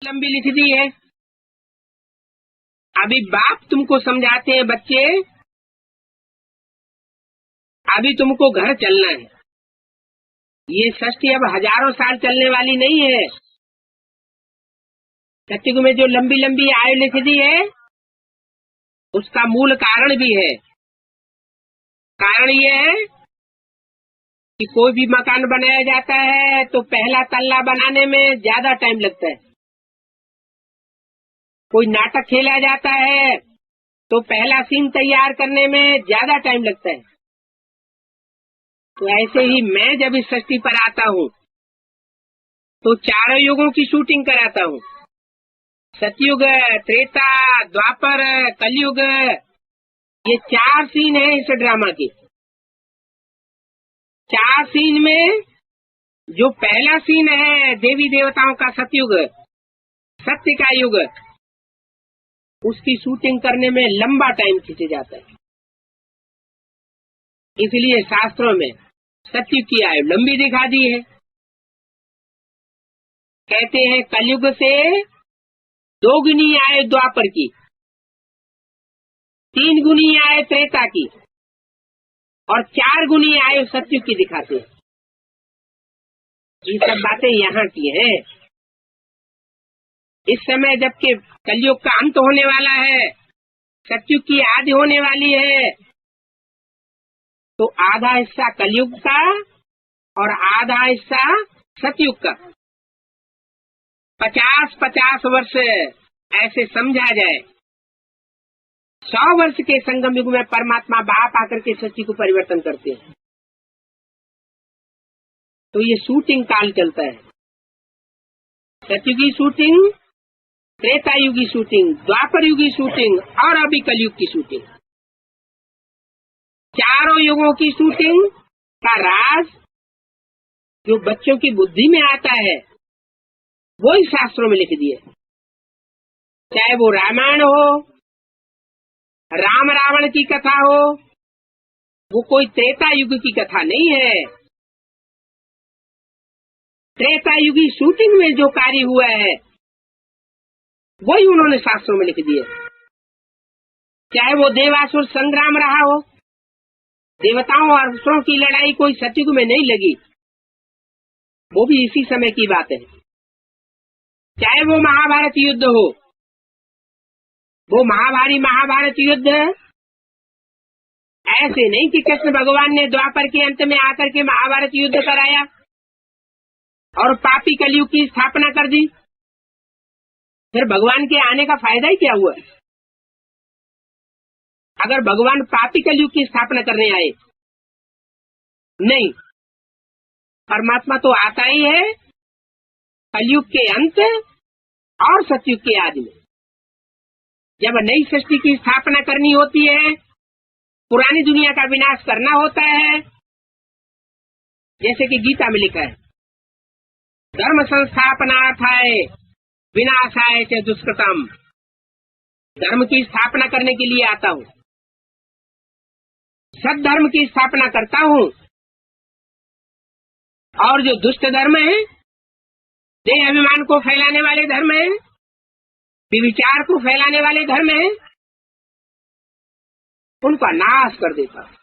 लंबी लिख दी है। अभी बाप तुमको समझाते हैं, बच्चे अभी तुमको घर चलना है। ये षष्ठी अब हजारों साल चलने वाली नहीं है। सत्युग में जो लंबी लंबी आयु लिख दी है उसका मूल कारण भी है। कारण ये है कि कोई भी मकान बनाया जाता है तो पहला तल्ला बनाने में ज्यादा टाइम लगता है। कोई नाटक खेला जाता है तो पहला सीन तैयार करने में ज्यादा टाइम लगता है। तो ऐसे ही मैं जब इस सृष्टि पर आता हूँ तो चारों युगों की शूटिंग कराता हूँ। सतयुग, त्रेता, द्वापर, कलयुग, ये 4 सीन है इस ड्रामा के। 4 सीन में जो पहला सीन है देवी देवताओं का सतयुग, सत्य का युग, उसकी शूटिंग करने में लंबा टाइम खींचे जाता है। इसलिए शास्त्रों में सतयुग की आयु लंबी दिखा दी है। कहते हैं कलयुग से 2 गुनी आयु द्वापर की, 3 गुनी आयु त्रेता की और 4 गुनी आयु सतयुग की दिखाते हैं। ये सब बातें यहाँ की हैं। इस समय जबकि कलयुग का अंत होने वाला है, सतयुग की आदि होने वाली है, तो आधा हिस्सा कलयुग का और आधा हिस्सा सतयुग का 50-50 वर्ष ऐसे समझा जाए। 100 वर्ष के संगम युग में परमात्मा बाप आकर के सृष्टि को परिवर्तन करते हैं। तो ये शूटिंग काल चलता है। सतयुगी शूटिंग, त्रेता युगी शूटिंग, द्वापर युगी शूटिंग और अभी कलयुग की शूटिंग। चारों युगों की शूटिंग का राज जो बच्चों की बुद्धि में आता है वो ही शास्त्रों में लिख दिए। चाहे वो रामायण हो, राम रावण की कथा हो, वो कोई त्रेता युग की कथा नहीं है। त्रेता युगी शूटिंग में जो कार्य हुआ है वही उन्होंने शास्त्रों में लिख दिए। चाहे वो देवासुर संग्राम रहा हो, देवताओं और असुरों की लड़ाई कोई सतयुग में नहीं लगी, वो भी इसी समय की बात है। चाहे वो महाभारत युद्ध हो, वो महाभारत युद्ध ऐसे नहीं कि कृष्ण भगवान ने द्वापर के अंत में आकर के महाभारत युद्ध कराया और पापी कलयुग की स्थापना कर दी। फिर भगवान के आने का फायदा ही क्या हुआ? अगर भगवान पापी कलयुग की स्थापना करने आए, नहीं, परमात्मा तो आता ही है कलयुग के अंत और सतयुग के आदि में। जब नई सृष्टि की स्थापना करनी होती है, पुरानी दुनिया का विनाश करना होता है, जैसे कि गीता में लिखा है, धर्म संस्थापनार्थाय विनाशाय च दुष्कृतम्। धर्म की स्थापना करने के लिए आता हूँ, सद्धर्म की स्थापना करता हूँ, और जो दुष्ट धर्म है, देह अभिमान को फैलाने वाले धर्म है, विचार को फैलाने वाले धर्म है, उनका नाश कर देता हूँ।